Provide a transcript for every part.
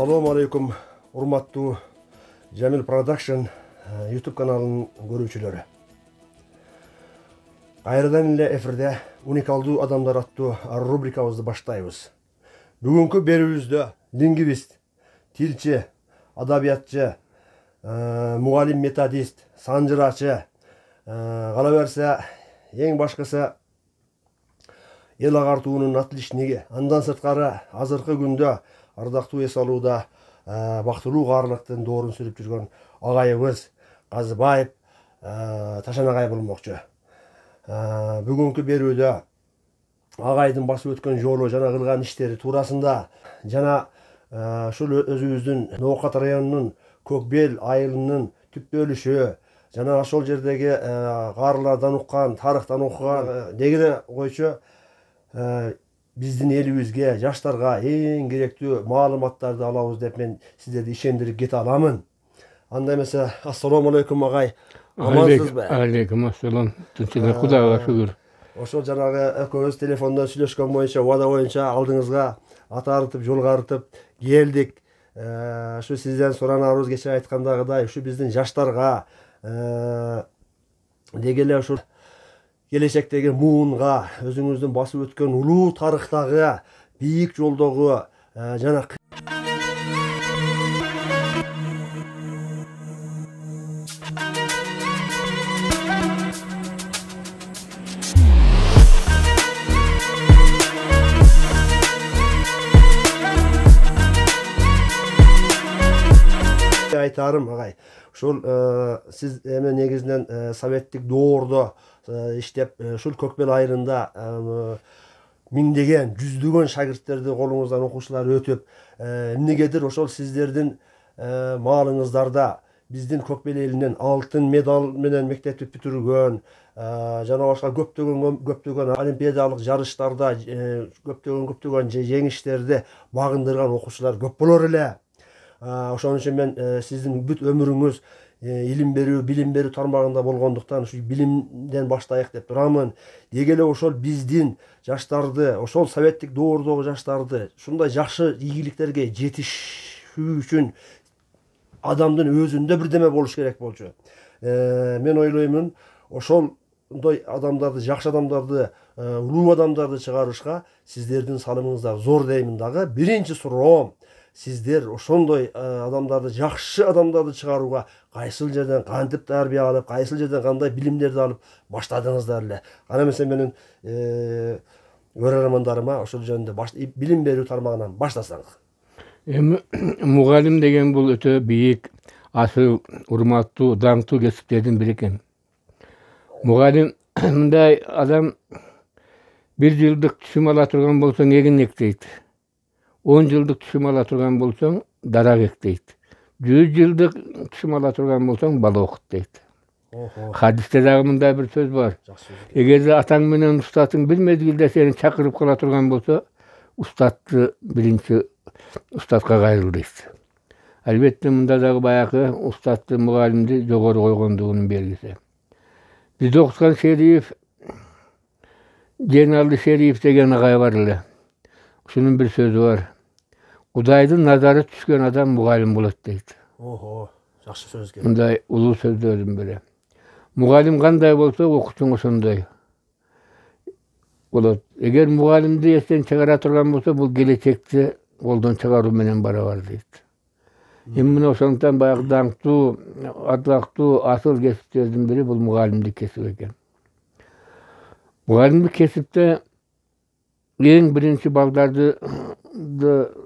Assalamu alaikum, урматтуу Jamil Production YouTube kanalının görүүчүлөрү. Кайрадан эле эфирде уникалдуу адамдар аттуу рубрикабызды баштайбыз. Бүгүнкү берүүбүздө лингвист, тилчи, адабиятчы, мугалим методист, санжырачы, кала берсе эң башкысы эл агартуунун отличниги. Андан сырткары азыркы күндө ардактуу эс алууда бактылуу каарылыктын доорун сүрүп жүргөн агайыбыз Казыбаев Ташан агай болмокчу. Бүгүнкү берүүдө агайдын басып өткөн жолу жана кылган иштери туурасында жана ушул өзүбүздүн Ноокат районунун Көкбел айылынын түптөлүшү жана ошол жердеги каарылардан уккан, тарыхтан окуган дегеле койчу биздин элибизге, жаштарга эң керектүү маалыматтарды алабыз деп мен сиздерди ишендирип кете аламын. Анда эмесе, ассаламу алейкум агай. Амансызбы? Алейкум ассалам. Тинчилик, Кудайга шүгүр. Ошол жанагы экөөбүз телефондон сүйлөшкөн боюнча, убада боюнча алдыңызга ат арытып, жол арытып келдик. Ушу сизден суранарыбыз кечээ айткандагыдай, ушу биздин жаштарга дегеле ушу келечектеги муунга, өзүңүздүн басып өткөн улуу тарыхтагы бийик жолдогу жана айтарым агай. Ушул сиз эми негизинен советтик доордо иштеп, ушул Көкбел айылында миңдеген, жүздөгөн шагирттерди колуңуздан окуучулар өтүп, эмнегедир ошол сиздердин маалыңыздарда биздин Көкбел элинин алтын медаль менен мектепти бүтүргөн, жана башка көптөгөн олимпиадалык жарыштарда көптөгөн жеңиштерди багындырган окуучулар көп болор эле. Ошон үчүн мен сиздин бүт өмүрүңүз илим берүү, билим берүү тармагында болгондуктан ушу билимден баштайык деп турамын. Дегеле ошол биздин жаштарды, ошол советтик доордогу жаштарды ушундай жакшы ийгиликтерге жетишүү үчүн адамдын өзүндө бирдеме болуш керек болчу. Мен ойлоймун, ошондой адамдарды, жакшы адамдарды, улуу адамдарды чыгарышка сиздердин салымыңыздар зор деймин дагы. Биринчи суроом, сиздер ошондой адамдарды, жакшы адамдарды чыгарууга кайсыл жерден кантип тарбия алып, кайсыл жерден кандай билимдерди алып баштадыңыздар эле? Ана эмесе менин көрөрмандарыма ошол жөнүндө билим берүү тармагынан баштасаңыз. Эми мугалим деген бул өтө бийик, асыл, урматтуу, даңктуу кесиптердин бири экен. Мугалим мындай адам 1 жылдык түшүм ала турган болсоң эгин эктейт. 10 жылдык түшүм ала турган болсоң дарак эктейт. 100 жылдык түшүм ала турган болсоң бала окуттейт. Хадисте дагы мындай бир сөз бар. Эгерде атаң менен устатың бир мезгилде сени чакырып кала турган болсо, устатты биринчи устатка кайрыл дейт. Албетте мында дагы баягы устатты, мугалимди жогору койгондугунун белгиси. Бизди окуткан Шериев, Женалды Шериев деген агай бар эле. Ушунун бир сөзү бар. Кудайдын назары түшкөн адам мугалим болот дейт. Жакшы сөз экен. Мындай улуу сөздөрдүн бири. Мугалим кандай болсо, окуучуң ошондой болот. Эгер мугалимди эстен чыгара турган болсо, бул келечекти колдон чыгаруу менен барабар дейт. Эми мына ошондуктан баягы даңктуу, атактуу, асыл кесиптердин бири бул мугалимдик кесип экен. Мугалимдик кесипте эң биринчи балдарды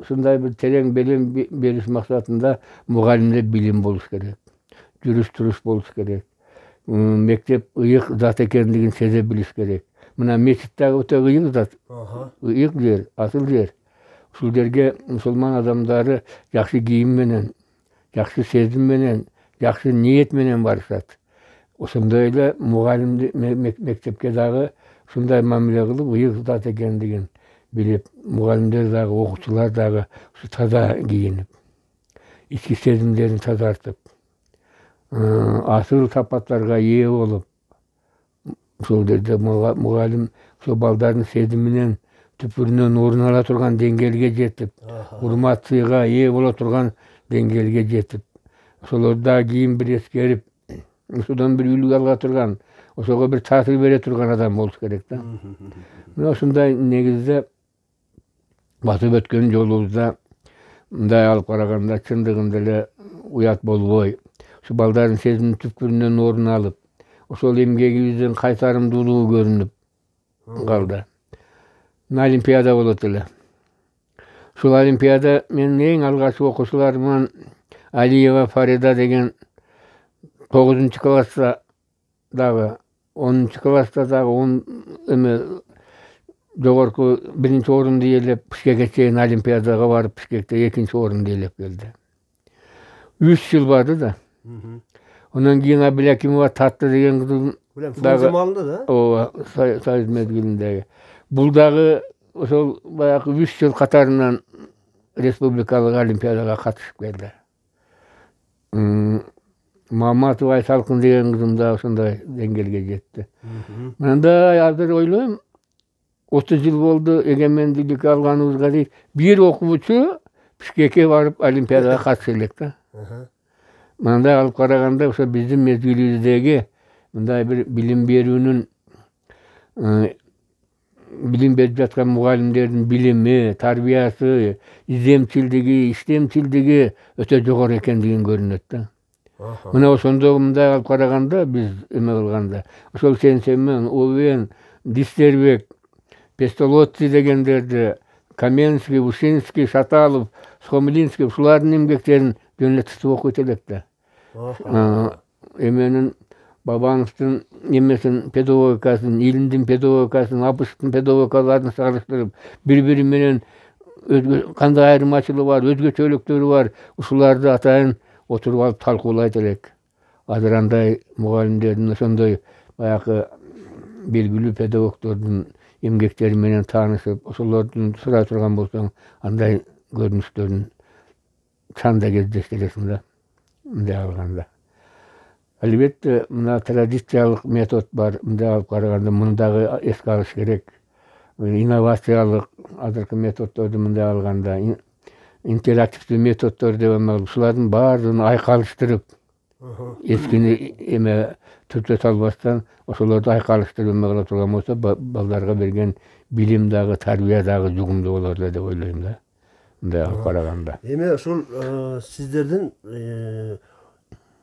ушундай бир терең билим бериш максатында мугалимде билим болуш керек. Жүрүш-туруш болуш керек. Мектеп ыйык зат экендигин сезе билиш керек. Мына мечит дагы өтө ыйык зат. Ыйык жер, асыл жер. Ушул жерге мусулман адамдары жакшы кийим менен, жакшы сезим менен, жакшы ниет менен барышат. Ошондой эле мугалимди мектепке дагы ушундай мамиле кылып, ыйык зат экендигин билип, мугалимдер дагы, окуучулар дагы ушу таза кийинип, ички сезимдерин тазартып, асыл сапаттарга ээ болуп, ошол жерде мугалим ошол балдардын сезиминен түпүрүнөн орун ала турган деңгээлге жетип, урмат сыйга ээ боло турган деңгээлге жетип, ошолорду дагы кийин бир эскерип, ошодон бир үлгү ала турган, ошого бир таасир бере турган адам болуш керек да. Мына ушундай негизде басып өткөн жолубузда мындай алып караганда чындыгында эле уят болбой, ушу балдардын сезим түпкүрүнөн орун алып, ошол эмгегибиздин кайтарымдуулугу көрүнүп калды. Олимпиада болот эле. Ушул олимпиада менин эң алгачкы окуучуларыман Алиева Фарида деген 9-класста дагы, 10-класста дагы жогорку 1 орунду ээлеп, Бишкекке чейин олимпиадага барып, Бишкекте 2 орунду ээлеп келди. 3 жыл барды да. Онан кийин Абылакимова Татты деген кыздын дагы заманында да. Ооба, Союз мезгилиндеги. Бул дагы ошол баягы 3 жыл катарынан республикалык олимпиадага катышып келди. Маматова Айсалкын деген кызым да ошондой деңгээлге жетти. Мындай азыр ойлойм, 30 жыл болду эгемендүүлүк алганыбызга дейин бир окуучу Бишкекке барып олимпиадага катыша элек да. Мындай алып караганда ошо биздин мезгилибиздеги мындай бир билим берүүнүн, билим берип жаткан мугалимдердин билими, тарбиясы, издемчилдиги, иштемчилдиги өтө жогору экендигин көрүнөт да. Мына ошондо мындай алып караганда биз эме кылганда, ошол Сенсемен, Овен, Дистербек, Пестолоцци дегендерди, Каменский, Ушинский, Шаталов, Схомлинский ушулардын эмгектерин жөн эле тутуп окуйт элек да. Эменин Бабановдун эмесин педагогикасын, Илиндин педагогикасын, Апышевдин педагогикаларын салыштырып, бири-бири менен кандай айырмачылыгы бар, өзгөчөлүктөрү бар, ушуларды атайын отуруп алып талкуулайт элек. Азыр андай мугалимдердин ошондой баягы белгилүү педагогдордун эмгектери менен таанышып, ошолордун сурай турган болсоң, андай көрүнүштөрүн чанда кездештиресиң да, мындай алганда. Албетте, мына традициялык метод бар, мындай алып караганда, муну дагы эске алыш керек. Инновациялык азыркы методдорду мындай алганда, интерактивдүү методдор деп ушулардын баардыгын айкалыштырып, эскини эме түртө салбастан, ошолорду айкалыштырып эме кыла турган болсо, балдарга берген билим дагы, тарбия дагы жугумдуу болор эле деп ойлойм да. Мындай алып караганда. Эми ушул сиздердин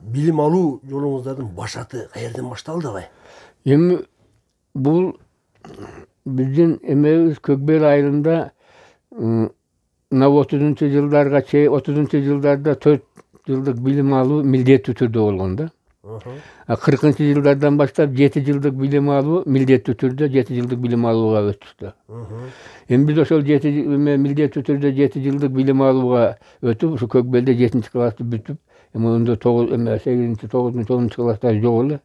билим алуу жолуңуздардын башаты каерден башталды бай? Эми бул биздин эмебиз Көкбел айылында мына 30-жылдарга чейин, 30-жылдарда 4 жылдык билим алуу милдеттүү түрдө болгон да. 40-жылдардан баштап 7 жылдык билим алуу милдеттүү түрдө 7 жылдык билим алууга өтүштү. Эми биз ошол милдеттүү түрдө 7 жылдык билим алууга өтүп, ушу Көкбелде 7-классты бүтүп, эми ондо 8-9, 10 класстар жок эле.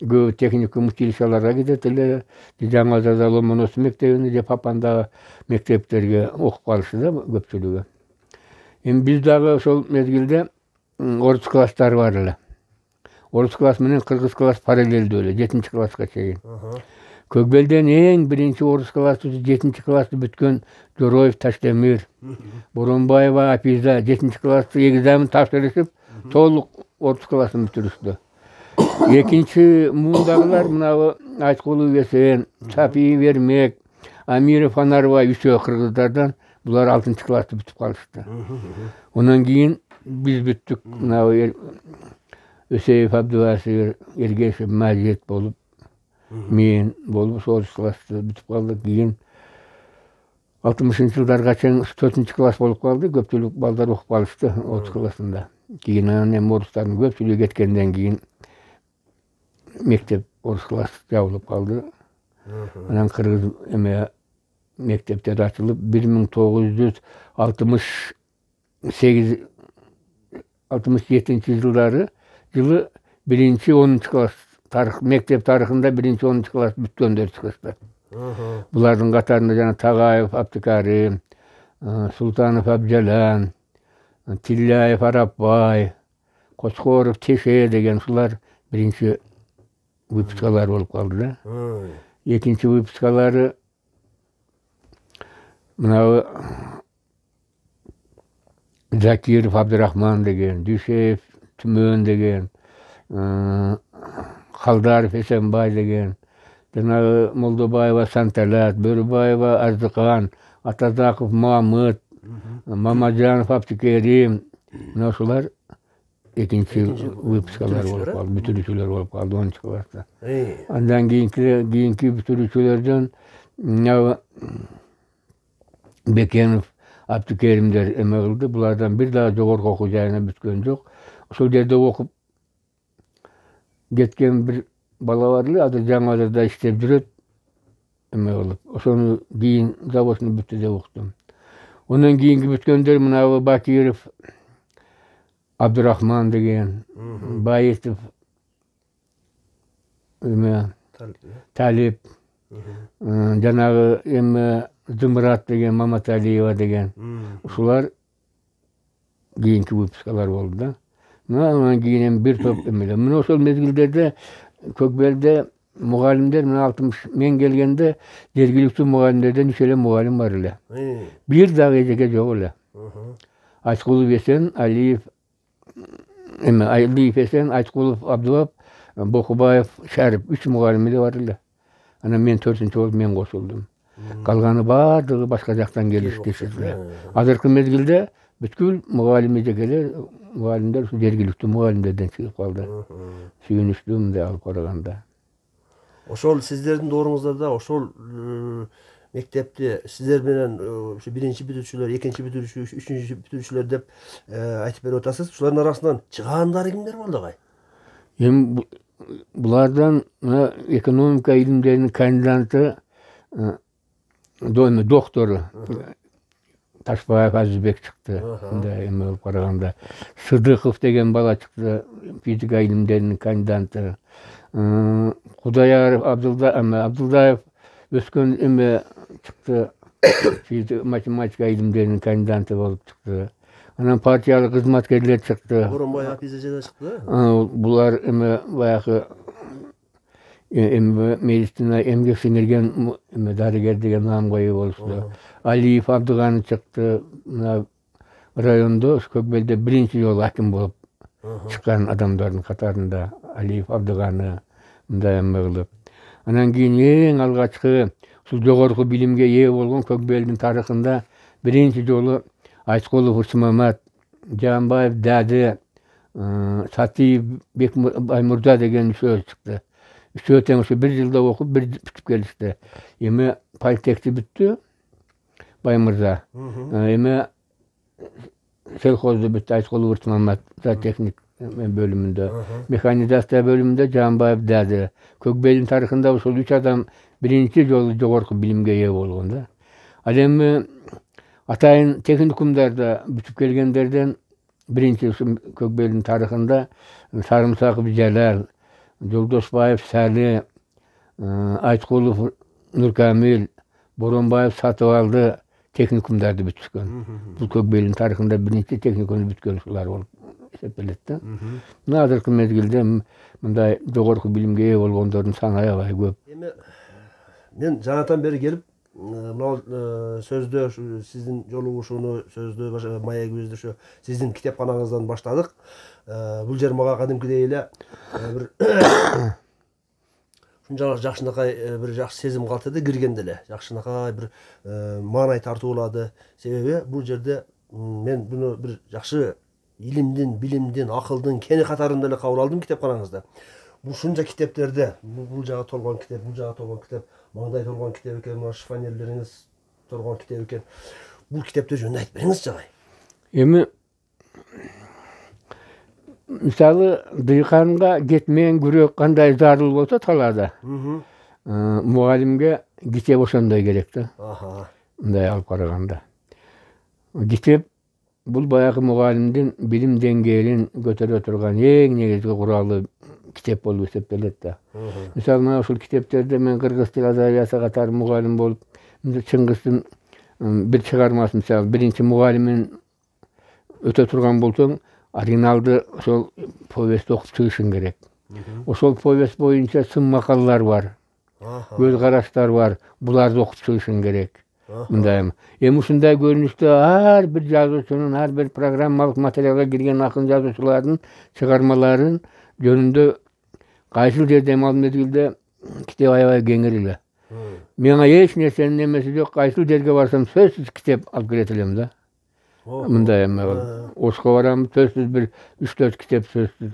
Көбү техникум училищаларга кетет эле, Жаңы Азада Ломоносов мектебине же Папандагы мектептерге окуп калышты да көпчүлүгү. Эми биз дагы ошол мезгилде орус класстар бар эле. Орус класс менен кыргыз класс параллелдүү эле, 7-класска чейин. Көкбелден эң биринчи орус классты, 7-классты бүткөн Жороев Таштемир, Боронбаева Апиза 7-классты экзамен тапшырышып, толук орус классын бүтүрүштү. Экинчи муундагылар мына Айткулов Эсен, Сапиев Эрмек, Амиров Анарбай үчөө кыргыздардан, булар 6-классты бүтүп калышты. Онан кийин биз бүттүк, мына Өсеев Абдывасир, Эргешев Мажит болуп, мен болуп, орус классты бүтүп калдык. Кийин 60-жылдарга чейин 4-класс болуп калды, көпчүлүк балдар окуп калышты орус классында. Кийин анан орустардын көпчүлүгү кеткенден кийин мектеп орус класс жабылып калды. Анан кыргыз мектептер ачылып, 1967-жылдары жылы 1-10 класс мектеп тарыхында 1-10 класс бүткөндөр чыгышты. Булардын катарында жана Тагаев Абдыкарим, Султанов Абжалан, Тилляев Арапбай, Кочкоров Теше деген ушулар биринчи выпускалар болуп калды да. Экинчи выпускалары Mına Zakirov Abdurrahman degen, Düşev Tümön degen, Haldarov Esenbay degen, Janağı Moldobayeva Santalat, Börübayeva Arzıkan, Atazakov Mahmut, Mamajanov Abdükerim, mına şular ikinci выпускалар bolup kaldı, bütürüçüler bolup kaldı 10 klasda. Ondan keyinki bütürüçülerden Bekenov, Abdükerimler emeğildi. Bulardan bir daha jogorku okuw jaýyna bütken jok. Şol jerde okup getken bir bala barly, adı Jaňalarda işlep jüret emeğilip. Oşonu giyin zavodny bütde okudum. Ondan keyinki bütkender mına Bakirov, Abdurrahman degen, Bayitov, Talip, janağı Zımrat degen, Mamat Aliyeva degen. Şular keyinki выпускалар boldy da. Ondan keyin bir top emeler. Mına oşol mezgilderde Kökbelde mugallimler mına 60 men gelgende dergilikçi mugallimlerden üçele mugallim bar ele. Bir daha ejeke jok ele. Açkulov Esen, Aliyev Aliyev Esen, Açkulov Abdullah, Bokubayev, Şerif 3 mugallimler bar ele. Ana men 4-nji bolup men goşuldum. Kalganı bardygy başka jaktan geliştirdiler. Azırkı mezgilde bütkül mugallim ejekeler, mugallimler şu dergilikçi mugallimlerden çıkıp kaldı. Süýünüşdüm de alıp karaganda. Oşol sizlerden doğrunuzda da oşol mektepte sizler bilen şu birinci bütürçüler, ikinci bütürçü, üçüncü bütürçüler dep aytıp berip otasız. Şuların arasından çıgandary kimler boldy gay? Bulardan ekonomika ilimlerinin kandidatı doktoru Taşbayev Azizbek çıktı. Emeğil karaganda. Sıdıkov degen bala çıktı. Fizika ilimlerinin kandidatı. Kudayarov Abduldayev öskön eme çıktı. Matematika ilimlerinin kandidatı bolup çıktı. Anan partiyalı hizmetkerler çıktı. Boronbay Hafizece'de çıktı. Bular eme bayağı medisina emgek sinirgen dariger degen nam koyup boluşdu. Aliyev Abdugan çıktı. Rayonda Kökbelde birinci yol hakim bolup çıkan adamların katarında Aliyev Abdugan'ı emeğilip. Anan keyin eň algaçkı şu jogorku bilimge eýe bolgan Kökbeldin taryhynda birinci jolu Aýtgulov Hurçmamat, Janbayev Dadi, Satiyev Baymurda degen üçöö çıktı. Üçöö teň şu bir ýylda okup bir bitip gelişdi. Eme Politehnikti bitdi. Baymurda. Eme selhozda bitdi Aýtgulov Hurçmamat teknik bölümünde. Mehanizasiya bölümünde Janbayev Dadi. Kökbeldin taryhynda şol 3 adam birinci jolu jogorku bilimge eýe bolganda. Alem Atayın teknikumlarda bütüp gelgenlerden birinci Kökbeldin taryhynda Sarımsakov Celal, Joldoşbayev Sali, Aýtgulov Nurkamil, Boronbayev Satybaldy teknikumlarda bütüşken. Bu Kökbeldin taryhynda birinci teknikumda bütken şular bolup esepeletdi. Nazırkı mezgilde mınday jogorku bilimge eýe bolgonlaryň sanaýa bay köp. Men janatan beri gelip sözde sizin joluguşuny sözde maya gözde şu sizin kitapxanaňyzdan başladık. Bul jer maga kadimkidey ele bir şunçalyk jakşynakay bir jakşı sezim kaltırdı girgende ele. Jakşynakay bir maňay tartyp bolady. Sebebi bul jerde men bunu bir jakşı ilimdin, bilimdin, akıldın keni katarında ele kabul aldım kitapxanaňyzda. Bu şunca kitaplarda bu jaga tolgan kitap, bu jaga tolgan kitap, mağday tolgan kitap eken, mına şifanýerleriňiz tolgan kitap eken. Bu kitaplar jönündä aýtyp beriňiz jagay. Emi misaly dyýkanga getmeýän gürek kanday zaryl bolsa talada. Mugallimge kitap oşonday gerekdi. Munday alyp karaganda. Kitap bul bayağı mugallimdin bilim deňgelin götere oturgan eň negizgi guraly kitap bolup esepleletdi. Misal mana şol kitaplarda men kırgız til adabiýaty gatar mugallim bolup Çyngysdyň bir çygarmasy misal birinci mugallimin öte turgan bolsaň originaldy şol powest okup çygyşyň gerek. Oşol powest boýunça syn makallar bar. Göz garaşlar bar. Bulardy okup çygyşyň gerek. Мындай. Эми ушундай көрүнүштө ар бир жазуучунун, ар бир программалык материалга кирген акын жазуучулардын чыгармаларын жөнүндө кайсыл жерде ал мезгилде китеп аябай кеңир эле. Мага эч нерсенин эмеси жок, кайсыл жерге барсам сөзсүз китеп алып келет элем да. Мындай эме кылып. Ошко барам, сөзсүз бир 3-4 китеп сөзсүз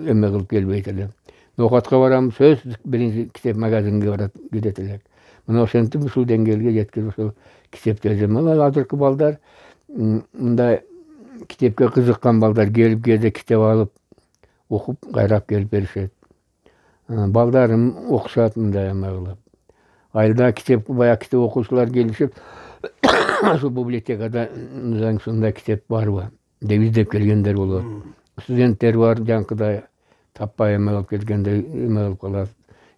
эме кылып келбейт элем. Ноокатка барам, сөзсүз биринчи китеп магазинге барат, кетет элек. Мына ошентип ушул деңгээлге жеткирип ошол китептерди. Мына азыркы балдар мындай китепке кызыккан балдар келип кээде китеп алып окуп кайрап келип беришет. Балдарым окушат мындай эме кылып. Айылда китеп баягы китеп окуучулар келишип, ошол библиотекада ушундай китеп барбы деп издеп келгендер болот. Студенттер бар, жанкыдай таппай эме кылып келгенде эме кылып калат.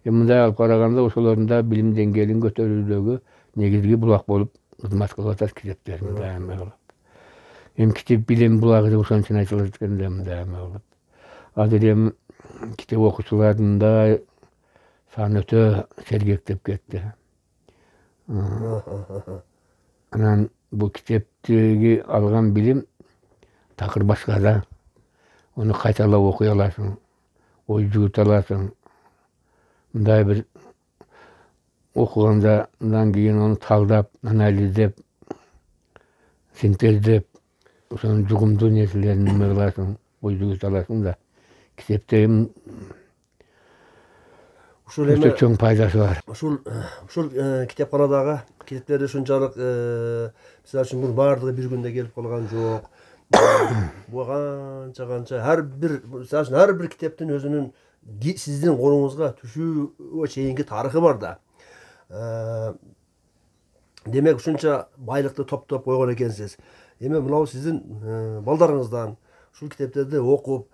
Мындай алып караганда ошолордун да билим деңгээлин көтөрүүдөгү негизги булак болуп кызмат кылып атат китептер мындай эме кылып. Китеп билим булагы деп ошончун айтылат экен мындай эме кылып. Азыр эми китеп окуучулардын да саны өтө сергектеп кетти. Анан бул китептеги алган билим такыр башка да. Onu кайталап окуй аласың, ой жугута аласың. Мындай бир окугандан кийин onu талдап, анализдеп, синтездеп, ошонун жугумдуу нерселерин эме кыласың, ой жугута аласың да. Китепте ушул эме чоң пайдасы бар. Ушул китепканадагы китептерди ушунчалык мисалы үчүн бул баардыгы бир күндө келип калган жок. Бу канча ар бир китептин өзүнүн сиздин колуңузга түшүүгө чейинки тарыхы бар да. Демек ушунча байлыкты топтоп койгон экенсиз. Эми мынау сиздин балдарыңыздан ушул китептерди окуп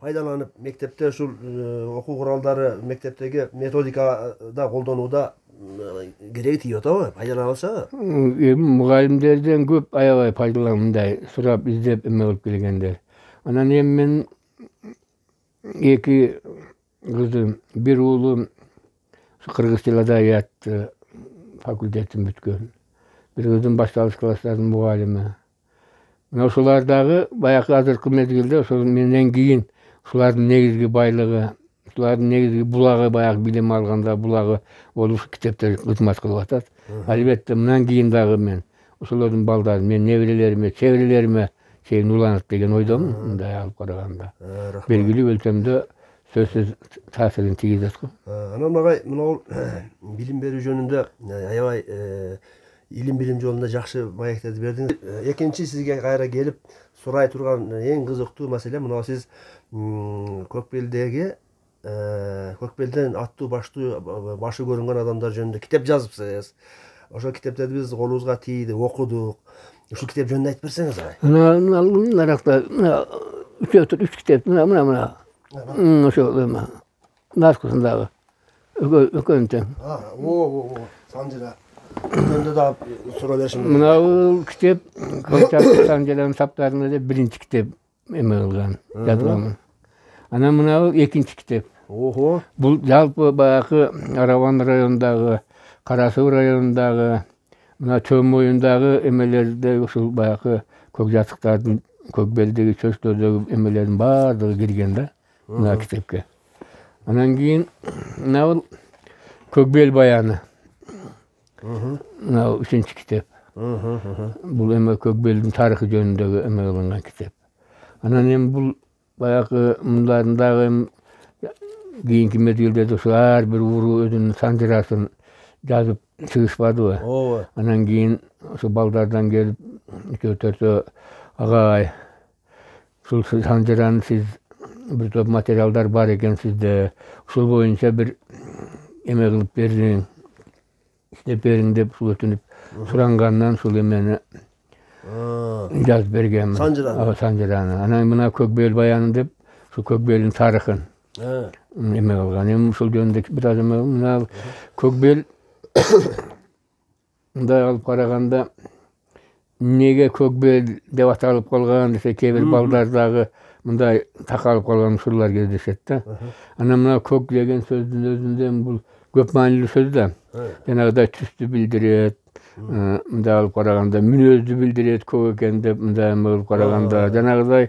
пайдаланып, мектепте ушул окуу куралдары, мектептеги методикада колдонууда кереги тийип атабы? Пайдалана алышабы? Мугалимдерден көп аябай пайдаланып мындай сурап, издеп эме кылып келгендер. Анан эми мен эки кызым, бир уулум кыргыз тил адабият факультетин бүткөн. Бир кызым башталгыч класстардын мугалими. Мына ушулар дагы баягы азыркы мезгилде ошол менден кийин ушулардын негизги байлыгы, ушулардын негизги булагы баягы билим алганда булагы болуп китептер кызмат кылып атат. Албетте мындан кийин дагы мен ошолордун балдарын, мен неберелериме, чеберелериме чейин уланат деген ойдомун, мындай алып караганда. Белгилүү өлчөмдө сөзсүз таасирин тийгизет го. Анан агай мына билим берүү жөнүндө аябай илим билим жолунда жакшы маектерди бердиңиз. Экинчи сизге кайра келип сурай турган эң кызыктуу маселе мына сиз Көкбелден аттуу башы көрүнгөн адамдар жөнүндө китеп жазыпсыз. Ошол китептерди биз колубузга тийди, окудук. Ушул китеп жөнүндө айтып берсеңиз агай. Наракта 3 китеп мына. Ошол эме наркысындагы өкөнүн тең. Санжыра. Өкөндө да суроо беришим. Мына китеп Санжыранын саптарында деп биринчи китеп эме кылган, жазган. Анан мына экинчи китеп. Бул жалпы баягы Араван районундагы, Кара Суу районундагы, мына чөм моюндагы эмелерде ушул баягы көк жазыктардын, Көкбелдеги чөчтөрдөгү эмелердин баардыгы кирген да мына китепке. Анан кийин мына Көкбел баяны. Мына 3-нчи китеп. Бул эме Көкбелдин тарыхы жөнүндөгү эме кылынган китеп. Анан эми бул баягы мындарын дагы кийинки мезгилде ошо ар бир уруу өзүнүн санжырасын жазып чыгышпадыбы? Ооба. Анан кийин ошо балдардан келип 3-4 агай ушул санжыраны сиз бир топ материалдар бар экен сизде. Ушул боюнча бир эме кылып бериң, иштеп бериң деп өтүнүп сурангандан ушул эмени жазып берген. Санжыраны. Анан мына Көкбел баяны деп ушул Көкбелдин тарыхын эме кылган. Эми ушул жөнүндө бир аз эме мына Көкбел мындай алып караганда эмнеге Көкбел деп аталып калган десе кээ бир балдар дагы мындай такалып калган ушулар кездешет да. Анан мына көк деген сөздүн өзүндө бул Köp maanily söz da. Janagıday tüstü bildiret. Mında alıp karaganda münözdü bildiret köp ekende mında alıp karaganda. Janagıday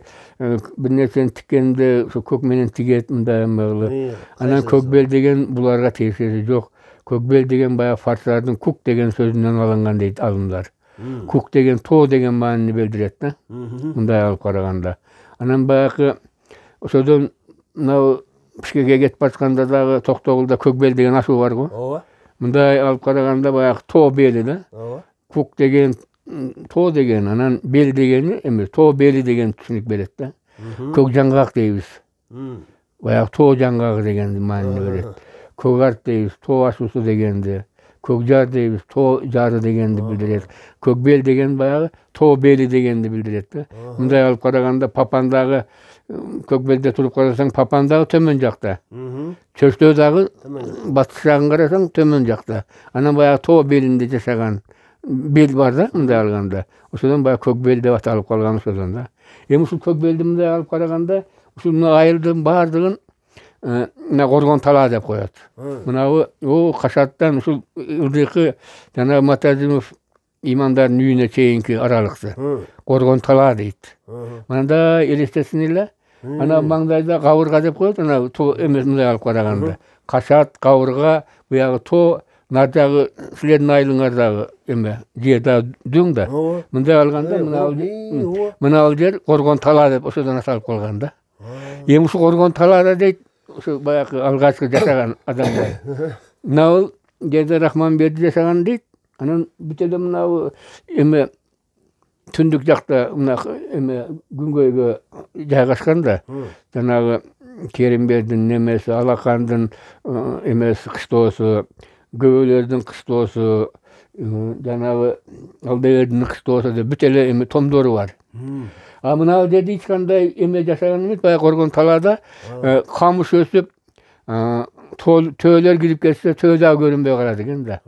bir nersen tikende şu kök menen tiget mında alıp. Anan kökbel degen bularga tesiri jok. Kökbel degen baya farslardan kuk degen sözünden alıngan deyit alımlar. Kuk degen to degen maanini bildiret da. Mında alıp karaganda. Anan bayakı şodan Pişkege get batkanda dagı Toktogulda kökbel degen aşu var go. Owa. Mınday alıp karaganda bayaq to beli da. Owa. Kuk degen to degen anan bel degeni emes to beli degen tüşünük beret da. Kök jangak deybiz. Bayaq to jangak degen maanini beret. Kögart deybiz to aşusu degendi. Kökjar deybiz to jarı degendi bildiret. Kökbel degen bayaq to beli degendi bildiret da. Mınday alıp karaganda papandagı kökbelde turup karasaң papandagı tömön jakta. Çöştö dagı batış jagын karasaң tömön jakta. Ana bayaq to belinde jaşagan bel var da mınday alganda. Oşodan bayaq kökbel dep atalып kalgan oşodan da. Em uşul kökbeldi mınday alıp karaganda uşul ayıldığın bardığın Gorgon tala dep koyat. Mınağı o kaşattan uşul ıldıkı jana Matazimov imandarın üyüne çeyinki aralıksı. Gorgon tala deyit. Manda elestesiniyle ana mangdayda kavurga dep koyat. Ana to emes mınday alıp karaganda. Kaşat, kavurga, buyağı to narjagı silerin aylıňardagy eme jeda düň da. Mınday alganda mına al jer Gorgon tala dep oşodan asalyp kalganda. Em şu Gorgon talada deyit şu bayakı algaçkı jaşagan adamlar. Naul Gerde Rahmanberdi jaşagan deyit. Anan bitede mına eme tündük jakta mına eme güngöýge jaýgaşganda janagı Kerimberdiň nemesi, Alakandyň emesi kıştosu, Göbölerdiň kıştosu, janagı Aldaýerdiň kıştosu da bütele eme tomdoru var. Mına dedi hiç kanday eme jaşagan emes, bayaq Gorgon talada kamış ösüp töler girip geçse töda görünbey kaladı eken da.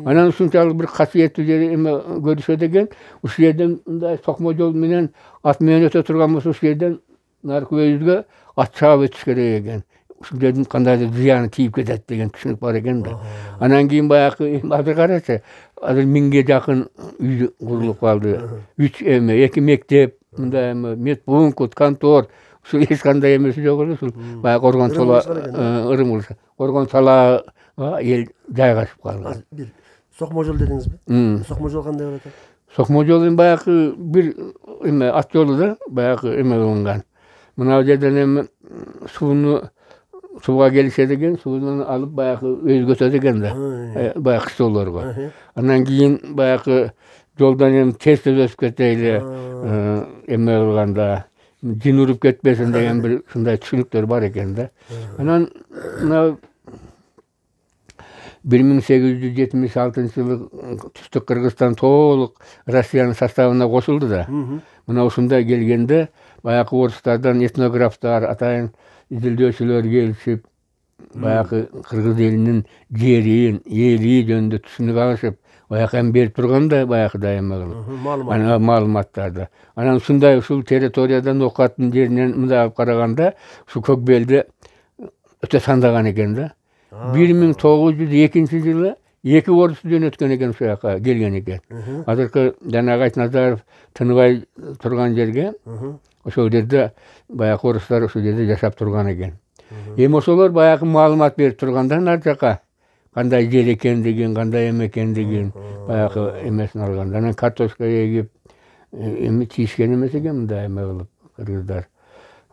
Anan şunçalyk bir hasiyetli jeri eme görüşede eken, uşu yerden sokma jol menen at menen öte turgan bolsa uşu yerden narküýüzge at çaap etiş gerek eken. Uşu yerden kandaydyr ziýany tiýip ketet degen tüşünük bar eken da. Anan keyin bayaqy hazır garaça, hazır 1000ge jakyn üy gurulup kaldy. 3 eme, 2 mektep, mında eme medpunkut, kantor, şu hiç kanday emesi jok ele şu bayaq Gorgon tala ırım bolsa. Gorgon tala el jaýgaşyp kalgan. Bir sokma jol dediňizmi? Sokma jol kanday bolat? Sokma jolun bayaqy bir eme at jolu da bayaqy eme bolgan. Mına jerden eme suga gelişedigen suwundan alıp bayaqy öz götüredigen de. Bayaq kıştolar var. Anan keyin bayaqy joldan em tez ösüp keteli eme bolganda jin urup ketmesin degen bir şunday tüşünükler bar eken de. Anan mına 1876-yılı Tüstük Kırgızstan toluk Russiýanyň sastabyna goşuldy da. Mına uşunda gelgende bayaqy oruslardan etnograflar, ataýyn izildiýçiler gelişip bayaqy Kırgız eliniň jerin, eli jönünde tüşünük alyşyp bayaqy hem berip turganda bayaqy daýamagyl. Ana malumatlarda. Anan şunday uşul territoriýadan okatyn jerinden mınday alyp karaganda şu kökbeldi öte sandagan eken da. 1902-ýyly 2 orus dönetken eken şu ýaka gelgen eken. Hazırky Janagaç Nazarow tınybay turgan jerge oşol jerde bayaqy oruslar oşol jerde jaşap turgan eken. Hem oşolar bayaqy malumat berip turganda narjaka kanday jer ekendigi, kanday eme ekendigi bayaqy emesini alganda. Anan kartoşka egip emi tişken emes eken mınday eme kılıp kırgızlar.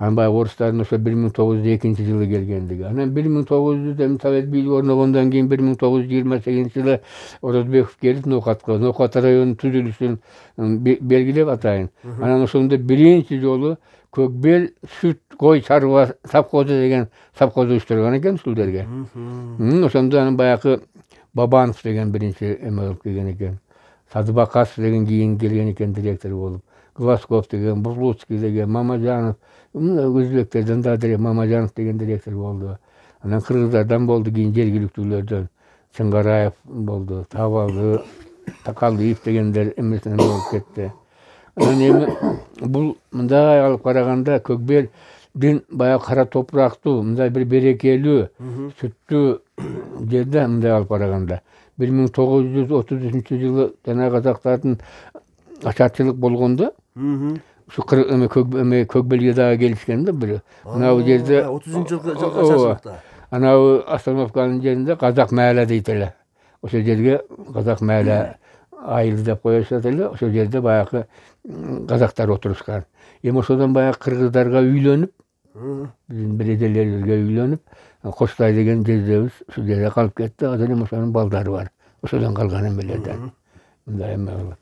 Anan bayaq oruslardyň oşo 1902-ýyly gelgendigi. Anan 1900 Sovet biýligi ornagandan keyin 1928-ýyly Orozbekov gelip Nokat raýonynyň tüzülüşini belgilep ataýyn. Anan oşonda birinçi ýolu kökbel süt goý çarwa sapkozy degen sapkozy uçturgan eken şol derge. Oşonda anan bayaqy Babanow degen birinçi eme bolup kelgen eken. Sadıbakas degen keyin gelgen eken direktor bolup. Glaskov degen, Burlutski degen, Mamajanow, Özbeklerden da direkt Mamajanow degen direktor boldu. Anan Kırgızlardan boldu, keyin jergiliklilerden Çıngarayev boldu, Tavaldy, Takalýew degenler emesine bolup ketdi. Anan emi bul mınday alyp karaganda kökbel din bayağı kara topraktуу, мындай bir берекелүү, сүттүү жерде мындай алып караганда. 1933-жылы жана казактардын ачарчылык болгондо şu Көкбелге дагы келишкен да бир. Мына жерде 30-жылкы ачарчылыкта. Анау остановканын жеринде казак маала дейт эле. Ошол жерге казак маала айыл деп коюшат эле. Ошол жерде баягы казактар отурушкан. Эми ошодон баягы кыргыздарга үйлөнүп, биздин биредерлерибизге үйлөнүп, Коштай деген жердебиз ушул жерде калып кетти. Азыр эми ошонун балдары бар. Ошодон калган эмелерден. Мындай эме болот.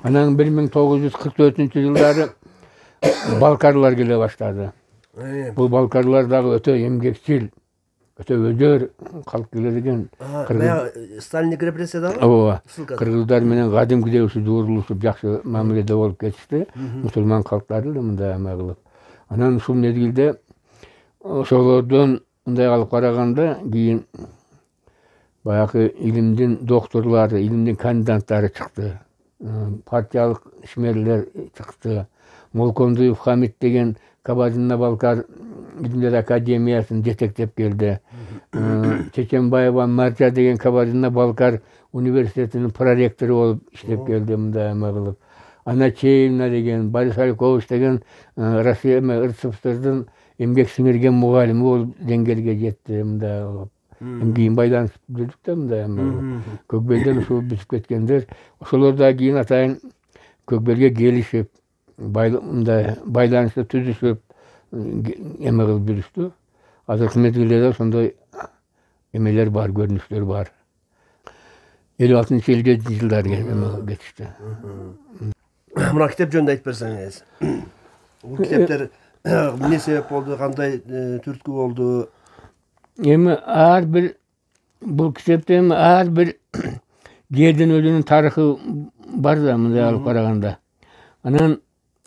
Анан 1944-жылдары балкарлар келе баштады. Бул балкарлар дагы өтө эмгекчил, өтө өдөр калк келген. Сталиндик репрессиядагы? Ооба. Кыргыздар менен кадимкидей ушу жуурулушуп, жакшы мамиледе болуп кетишти. Мусулман калктары эле мындай эме кылып. Анан ушул мезгилде ошолордон мындай алып караганда кийин баягы илимдин докторлору, илимдин кандиданттары чыкты. Партиялык ишмерлер чыкты. Молкондуев Хамит деген Кабардино-Балкар Илимдер академиясын жетектеп келди. Чеченбаева Маржа деген Кабардино-Балкар университетинин проректору болуп иштеп келди мындай эме кылып. Аначеевна деген, Борис Алькович деген Россия РСФСРдин эмгек сиңирген мугалими болуп деңгээлге жетти мындай кылып. Кийин байланышып жүрдүк да мындай эме. Көкбелден ушул бүтүп кеткендер. Ошолор да кийин атайын Көкбелге келишип, мындай байланышты түзүшүп эме кылып жүрүштү. Азыркы мезгилде ошондой эмелер бар, көрүнүштөр бар. 56-57-жылдары кетишти. Мына китеп жөнүндө айтып берсеңиз. Бул китептер эмне себеп болду, кандай түрткү болду? Эми ар бир бул китепте ар бир жердин өзүнүн тарыхы бар да мындай алып караганда. Анан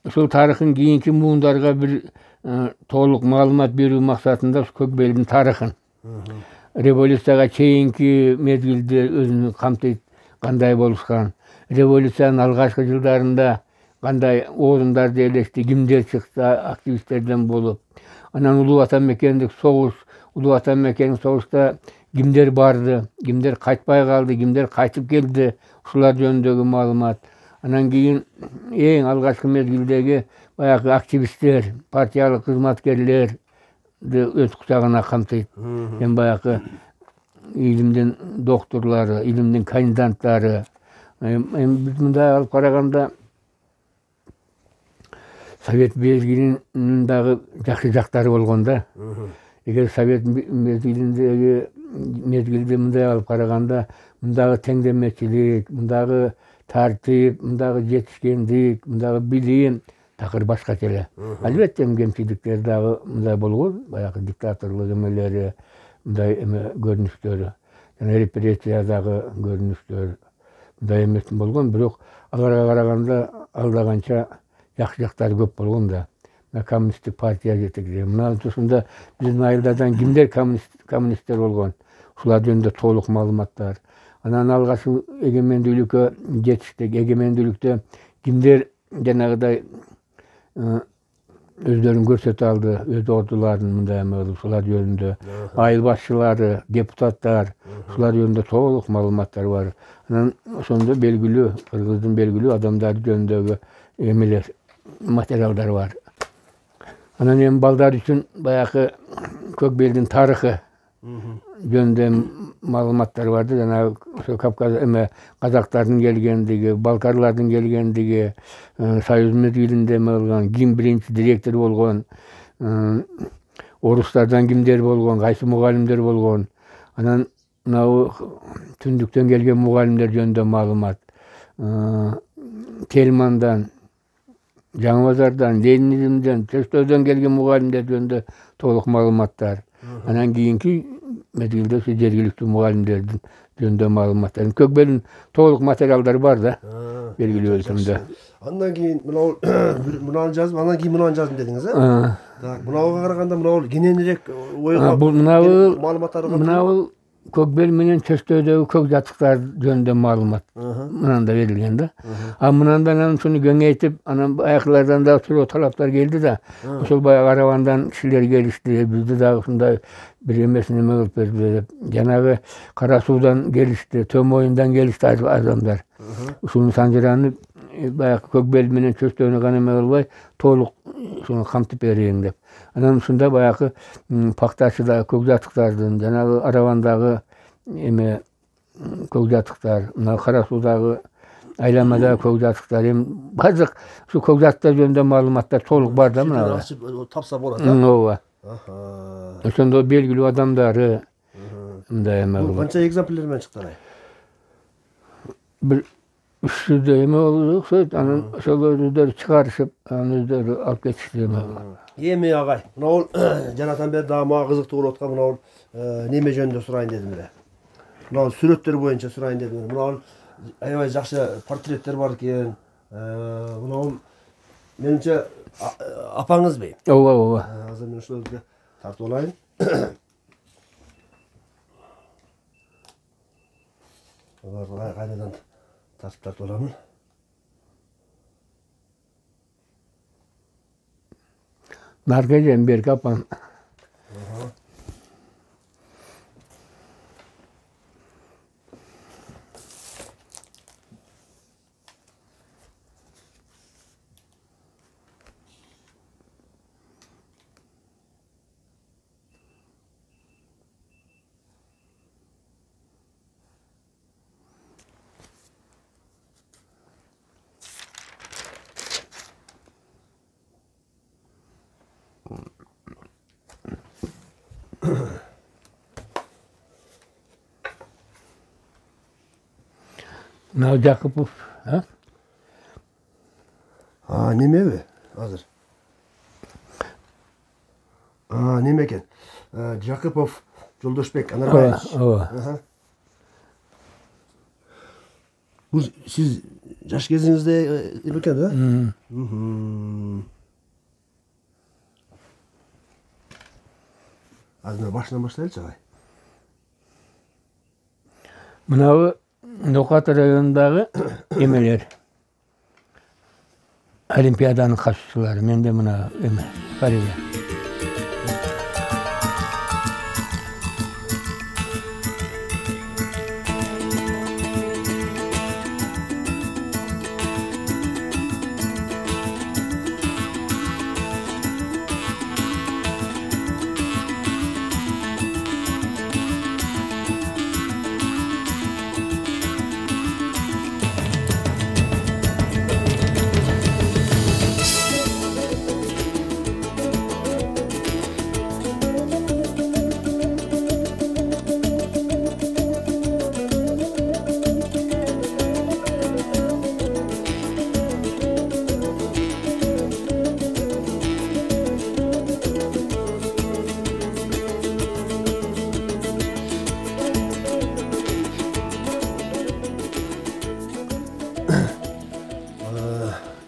ушул тарыхын кийинки муундарга бир толук маалымат берүү максатында Көкбелдин тарыхын революцияга чейинки мезгилде өзүн камтыйт, кандай болушкан, революциянын алгачкы жылдарында кандай орундарда элешти, кимдер чыкты активисттерден болуп, анан Улуу Ватан мекендик согуш, Улуу Ватан мекендик согушта кимдер барды, кимдер кайтпай калды, кимдер кайтып келди, ушулар жөнүндөгү маалымат. Анан кийин эң алгачкы мезгилдеги баягы активисттер, партиялык кызматкерлерди өз кучагына камтыйт. Эми баягы илимдин докторлору, илимдин кандиданттары. Эми биз мындай алып караганда Совет мезгилинин дагы жакшы жактары болгон да. Эгер Совет мезгилде мындай алып караганда мындагы теңдемечилик, мындагы тартип, мындагы жетишкендик, мындагы билим такыр башкача эле. Албетте кемчиликтер дагы мындай болгон, баягы диктаторлук эмелери, мындай эме көрүнүштөрү, жана репрессиядагы көрүнүштөр мындай эмес болгон, бирок аларга караганда алда канча жакшы жактары көп болгон да. Коммунисттик партия жетекчиси. Мына ушунда биздин айылдардан кимдер коммунисттер болгон, ушулар жөнүндө толук маалыматтар. Анан алгачкы эгемендүүлүккө жетиштик. Эгемендүүлүктө кимдер жанагыдай өздөрүн көрсөтө алды, өз ордуларын мындай эме кылып, ушулар жөнүндө айыл башчылары, депутаттар, ушулар жөнүндө толук маалыматтар бар. Анан ошондо белгилүү, кыргыздын белгилүү адамдары жөнүндөгү эмелер, материалдар бар. Анан эми балдар үчүн баягы Көкбелдин тарыхы жөнүндө маалыматтар бар да, жана ошо Кавказ эме казактардын келгендиги, балкарлардын келгендиги, Союз мезгилинде эме кылган, ким биринчи директор болгон, орустардан кимдер болгон, кайсы мугалимдер болгон. Анан мынау түндүктөн келген мугалимдер жөнүндө маалымат. Тельмандан, Жаңы Базардан, Ленинизмден, Чөстөдөн келген мугалимдер жөнүндө толук маалыматтар. Анан кийинки мезгилде ошо жергиликтүү мугалимдердин жөнүндө маалыматтар. Көкбелдин толук материалдары бар да, белгилүү өлчөмдө. Андан кийин мынаны жазып, андан кийин мынаны жаздым дедиңиз, Так, мынауга караганда мынау кененирээк ойго маалыматтары бар. Мынау Kökbel menen Çöstөөdөгү köк жатыктар жөнүндө маалымат мынанда берилген да. Мынандан анан шуну кеңейтип, анан баягылардан да суроо талаптар келди да. Ошол баягы Аравандан кишилер келишти, бизди дагы ушундай бир эмесин эме кылып берди деп. Жанагы Кара Суудан келишти, Төм Моюндан келишти адамдар. Ушуну санжыранып, баягы Көкбел менен Чөстөөнү гана эме кылбай, толук шуну камтып берейин деп. Анан ушунда баягы Пактачыда көк жатыктардын, жанагы Аравандагы эме көк жатыктар, мына Кара Суудагы айламада көк жатыктар, эми бардык ушу көк жатыктар жөнүндө маалыматтар толук бар да мына. Тапса болот. Ооба. Ошондо белгилүү адамдары мындай эме. Канча экземпляр менен чыкты алай? Бир 300 эме болду окшойт. Анан ошол өздөрү чыгарышып, анан өздөрү алып кетишти эме. Эми агай, мына жанатан бери дагы мага кызыктуу болуп аткан мына неме жөнүндө сурайын дедим эле. Мына сүрөттөр боюнча сурайын дедим эле. Мына аябай жакшы портреттер бар экен. Мына менимче апаңыз бей? Ооба, ооба. Азыр мен ошолорду тартып алайын. Аларды кайрадан тартып аламын. Наркежен берки апам. Мына Жакупов, Неме бе? Азыр. Неме экен? Жакупов Жолдошбек Анарбаевич. Ооба. Бул сиз жаш кезиңизде эме экен да? Азыр башынан баштайлычы агай. Мынабы Нокат районундагы эмелер. Олимпиаданын катчылары. Менде мына эме Фария.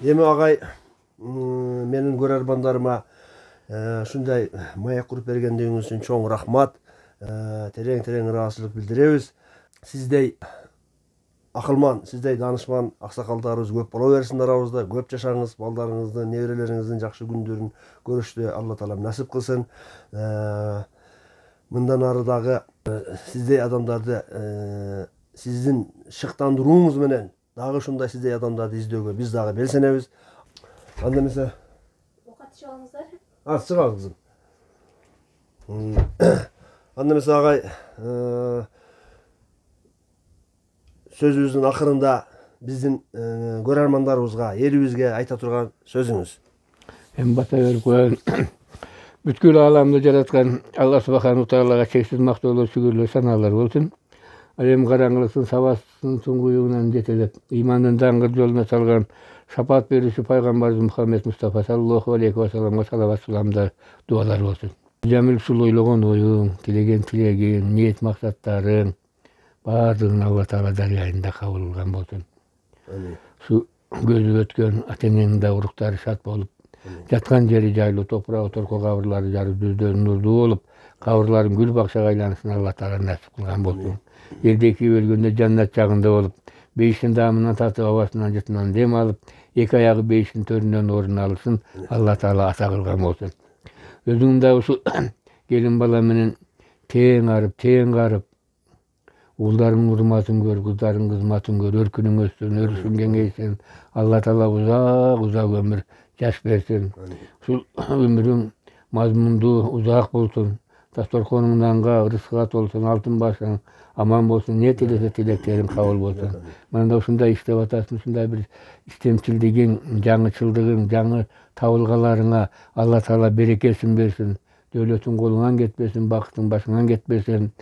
Эми агай менин көрөрмандарыма ушундай маяк куруп бергендигиңиз үчүн чоң рахмат. Терең ыраазычылык билдиребиз. Сиздей акылман, сиздей данышман аксакалдарыбыз көп боло берсин арабызда. Көп жашаңыз, балдарыңыздын, неберелериңиздин жакшы күндөрүн көрүштү Алла таалам насип кылсын. Мындан ары дагы сиздей адамдарды сиздин шыктандырууңуз менен дагы ушундай сиздей адамдарды издөөгө биз дагы белсенебиз. Анда эмесе окат ичип алыңыздар. Чыгабыз кызым. Анда эмесе агай сөзүбүздүн акырында биздин көрөрмандарыбызга, элибизге айта турган сөзүңүз. Эми бата берип коеюн. Бүткүл ааламды жараткан Алла Субхану Таалага чексиз мактоолор, шүгүрлөр, санаалар болсун. Ал эми караңгылыктын сабасын суңгуюгунан жетелеп, имандын даңгыр жолуна салган шапаат берүүчү пайгамбарыбыз Мухаммед Мустафа саллаллаху алейхи ва салламга салават суламдар, дуалар болсун. Жамил ушул ойлогон оюң, тилеген тилегиң, ниет максаттарың баардыгын Алла Таала дарыйында кабыл кылган болсун. Ушу көзүп өткөн ата-энеңдин да уруктары шат болуп, жаткан жери жайлуу, топурагы торко кабырлары жарып, жүздөрү нурдуу болуп, кабырларың гүл бакчага айлансын, Алла Таала насип кылган болсун. Элдеки өлгөндө жаннат жагында болуп, бейиштин даамынан татып, абасынан жытынан дем алып, эки аягы бейиштин төрүнөн орун алсын, Алла Таала ата кылган болсун. Өзүң да ушул келин бала менен тең арып, уулдарыңдын урматын көр, кыздарыңдын кызматын көр, өркүнүң өссүн, өрүшүң кеңейсин. Алла Таала узак өмүр жаш берсин. Ушул өмүрүң мазмундуу, узак болсун. Дасторконуңданга рызкы толсун, алтын башың аман болсун. Не тилесе тилектериң кабыл болсун. Мына да ушундай иштеп атасың, ушундай бир истемчилдигиң, жаңычылдыгың, жаңы табылгаларыңа Алла Таала берекесин берсин. Дөлөтүң колуңан кетпесин, бакытың башыңан кетпесин.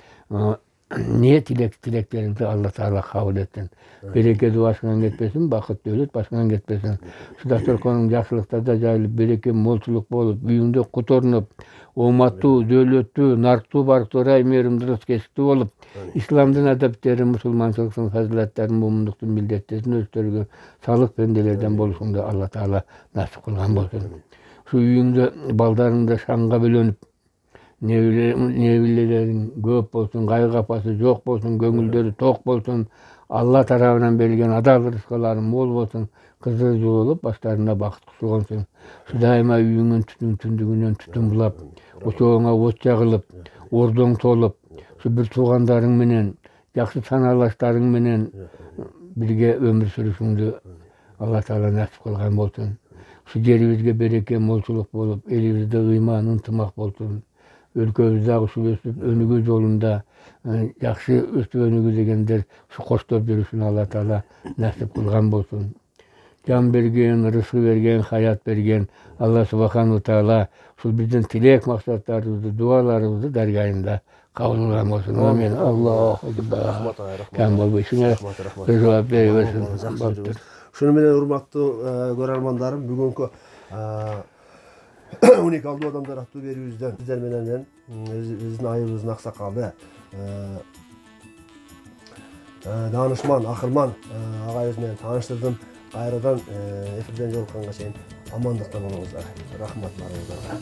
Не тилектериңди Алла Таала кабыл этсин. Береке башыңан кетпесин, бакыт дөлөт башыңан кетпесин. Ушу дасторконуң жакшылыктарда жайылып, береке молчулук болуп, үйүңдө куторунуп, ооматтуу, дөлөттүү, нарктуу, барктуу, ырай мээрим кесиктүү болуп, исламдын адептерин, мусулманчылыктын фазилеттерин, мумундуктун милдеттерин өстөргө салык пенделерден болушуңду Алла Таала насип кылган болсун. Ушу үйүңдө балдарыңды шаңга бөлөнүп, небилелериң көп болсун, кайгы апасы жок болсун, көңүлдөрү ток болсун, Алла тарабынан берилген адал рызкылары мол болсун, кызы жуулуп, баштарына бакыт кушу консун. Дайыма үйүңүн түндүгүнөн түтүн булап, очогуңа от жагылып, ордоң толуп, ушу бир туугандарың менен, жакшы санаалаштарың менен бирге өмүр сүрүшүңдү Алла Таала насип кылган болсун. Ушу жерибизге береке, молчулук болуп, элибизде ыйман, ынтымак болсун. Өлкөбүз дагы ушул өсүп өнүгүү жолунда жакшы өсүп өнүгүү дегендер ушу коштоп жүрүшүн Алла Таала насип кылган болсун. Жан берген, рызкы берген, хаят берген Алла Субхану Таала ушул биздин тилек максаттарыбызды, дуаларыбызды даргайында кабыл кылган болсун. Амин. Аллаху акбар. Кам болбойсуңар. Жооп бере берсин. Ушуну менен урматтуу көрөрмандарым, бүгүнкү уникалдуу адамдар аттуу берүүбүздөн сиздер менен биздин айыбыбыздын аксакалы Данышман Акырман агайыбыз менен тааныштырдым. Кайрадан эфирден жолукканга чейин амандыкта болуңуздар. Рахмат баарыңыздарга.